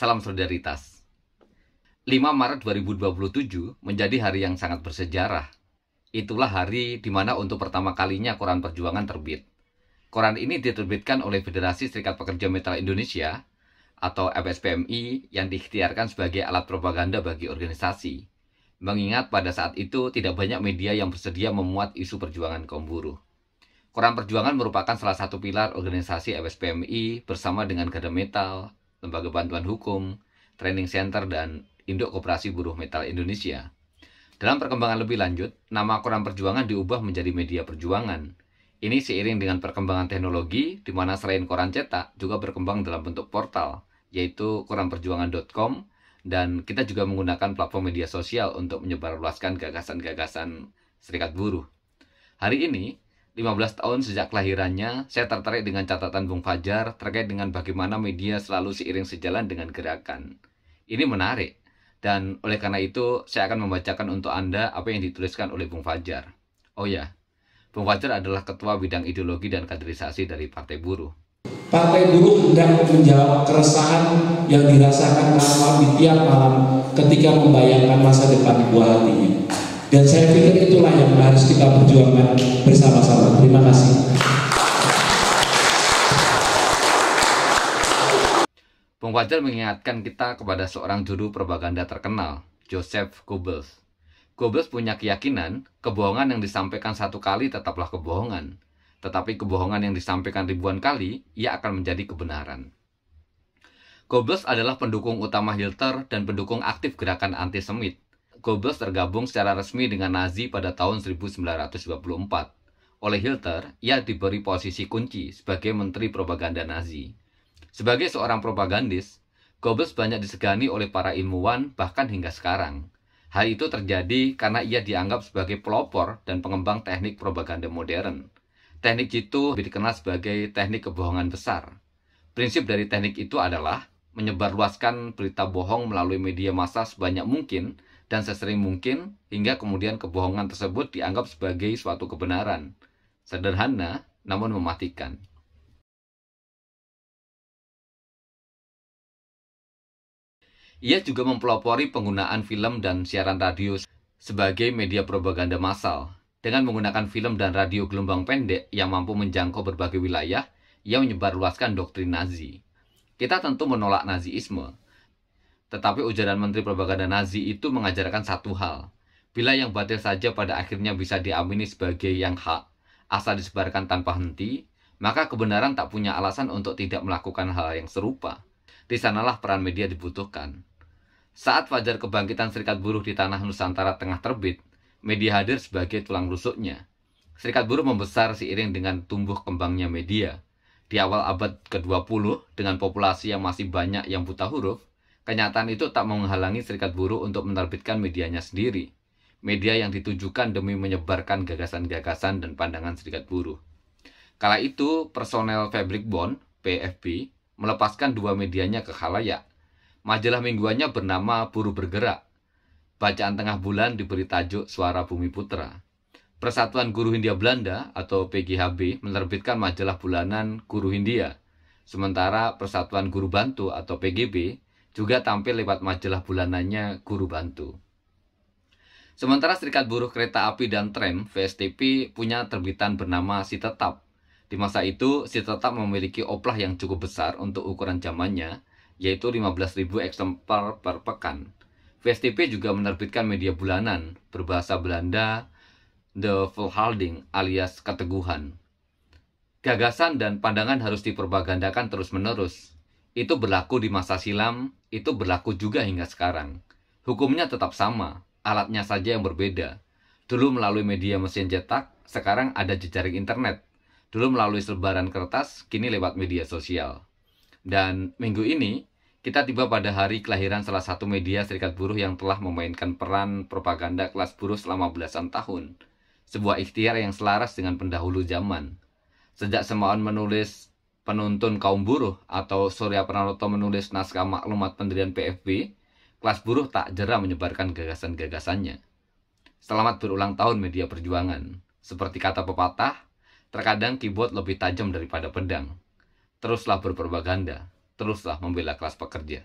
salam solidaritas. 5 Maret 2027 menjadi hari yang sangat bersejarah. Itulah hari di mana untuk pertama kalinya Koran Perjuangan terbit. Koran ini diterbitkan oleh Federasi Serikat Pekerja Metal Indonesia atau FSPMI yang diikhtiarkan sebagai alat propaganda bagi organisasi. Mengingat pada saat itu tidak banyak media yang bersedia memuat isu perjuangan kaum buruh. Koran Perjuangan merupakan salah satu pilar organisasi FSPMI bersama dengan Garda Metal, Lembaga Bantuan Hukum, Training Center, dan Induk Koperasi Buruh Metal Indonesia. Dalam perkembangan lebih lanjut, nama Koran Perjuangan diubah menjadi Media Perjuangan. Ini seiring dengan perkembangan teknologi, di mana selain koran cetak juga berkembang dalam bentuk portal, yaitu koranperjuangan.com, dan kita juga menggunakan platform media sosial untuk menyebarluaskan gagasan-gagasan serikat buruh. Hari ini, 15 tahun sejak kelahirannya, saya tertarik dengan catatan Bung Fajar terkait dengan bagaimana media selalu seiring sejalan dengan gerakan. Ini menarik, dan oleh karena itu saya akan membacakan untuk Anda apa yang dituliskan oleh Bung Fajar. Oh ya, Bung Fajar adalah Ketua Bidang Ideologi dan Kaderisasi dari Partai Buruh. Partai Buruh hendak menjawab keresahan yang dirasakan Rahmat di tiap malam ketika membayangkan masa depan buah hatinya. Dan saya pikir itulah yang harus kita perjuangkan bersama-sama. Terima kasih. Bung Fajar mengingatkan kita kepada seorang juru propaganda terkenal, Joseph Goebbels. Goebbels punya keyakinan, kebohongan yang disampaikan satu kali tetaplah kebohongan. Tetapi kebohongan yang disampaikan ribuan kali, ia akan menjadi kebenaran. Goebbels adalah pendukung utama Hitler dan pendukung aktif gerakan antisemit. Goebbels tergabung secara resmi dengan Nazi pada tahun 1924. Oleh Hitler, ia diberi posisi kunci sebagai Menteri Propaganda Nazi. Sebagai seorang propagandis, Goebbels banyak disegani oleh para ilmuwan bahkan hingga sekarang. Hal itu terjadi karena ia dianggap sebagai pelopor dan pengembang teknik propaganda modern. Teknik itu dikenal sebagai teknik kebohongan besar. Prinsip dari teknik itu adalah menyebarluaskan berita bohong melalui media massa sebanyak mungkin dan sesering mungkin hingga kemudian kebohongan tersebut dianggap sebagai suatu kebenaran. Sederhana, namun mematikan. Ia juga mempelopori penggunaan film dan siaran radio sebagai media propaganda massal. Dengan menggunakan film dan radio gelombang pendek yang mampu menjangkau berbagai wilayah, ia menyebarluaskan doktrin Nazi. Kita tentu menolak Nazisme, tetapi ujaran Menteri Propaganda Nazi itu mengajarkan satu hal. Bila yang batil saja pada akhirnya bisa diamini sebagai yang hak, asal disebarkan tanpa henti, maka kebenaran tak punya alasan untuk tidak melakukan hal yang serupa. Di sanalah peran media dibutuhkan. Saat fajar kebangkitan serikat buruh di tanah Nusantara tengah terbit, media hadir sebagai tulang rusuknya. Serikat buruh membesar seiring dengan tumbuh kembangnya media. Di awal abad ke-20, dengan populasi yang masih banyak yang buta huruf, kenyataan itu tak menghalangi serikat buruh untuk menerbitkan medianya sendiri. Media yang ditujukan demi menyebarkan gagasan-gagasan dan pandangan serikat buruh. Kala itu, personel Fabric Bond, PFB, melepaskan dua medianya ke khalayak. Majalah mingguannya bernama Buruh Bergerak. Bacaan tengah bulan diberi tajuk Suara Bumi Putra. Persatuan Guru Hindia Belanda atau PGHB menerbitkan majalah bulanan Guru Hindia. Sementara Persatuan Guru Bantu atau PGB juga tampil lewat majalah bulanannya Guru Bantu. Sementara Serikat Buruh Kereta Api dan Tram VSTP punya terbitan bernama Si Tetap. Di masa itu, Si Tetap memiliki oplah yang cukup besar untuk ukuran zamannya, yaitu 15.000 eksemplar per pekan. VSTP juga menerbitkan media bulanan berbahasa Belanda, De Volharding alias Keteguhan. Gagasan dan pandangan harus dipropagandakan terus-menerus. Itu berlaku di masa silam, itu berlaku juga hingga sekarang. Hukumnya tetap sama, alatnya saja yang berbeda. Dulu melalui media mesin cetak, sekarang ada jejaring internet. Dulu melalui selebaran kertas, kini lewat media sosial. Dan minggu ini, kita tiba pada hari kelahiran salah satu media serikat buruh yang telah memainkan peran propaganda kelas buruh selama belasan tahun. Sebuah ikhtiar yang selaras dengan pendahulu zaman. Sejak Semaun menulis Penuntun Kaum Buruh atau Surya Pranoto menulis naskah maklumat pendirian PFB, kelas buruh tak jera menyebarkan gagasan-gagasannya. Selamat berulang tahun media perjuangan. Seperti kata pepatah, terkadang keyboard lebih tajam daripada pedang. Teruslah berpropaganda. Teruslah membela kelas pekerja.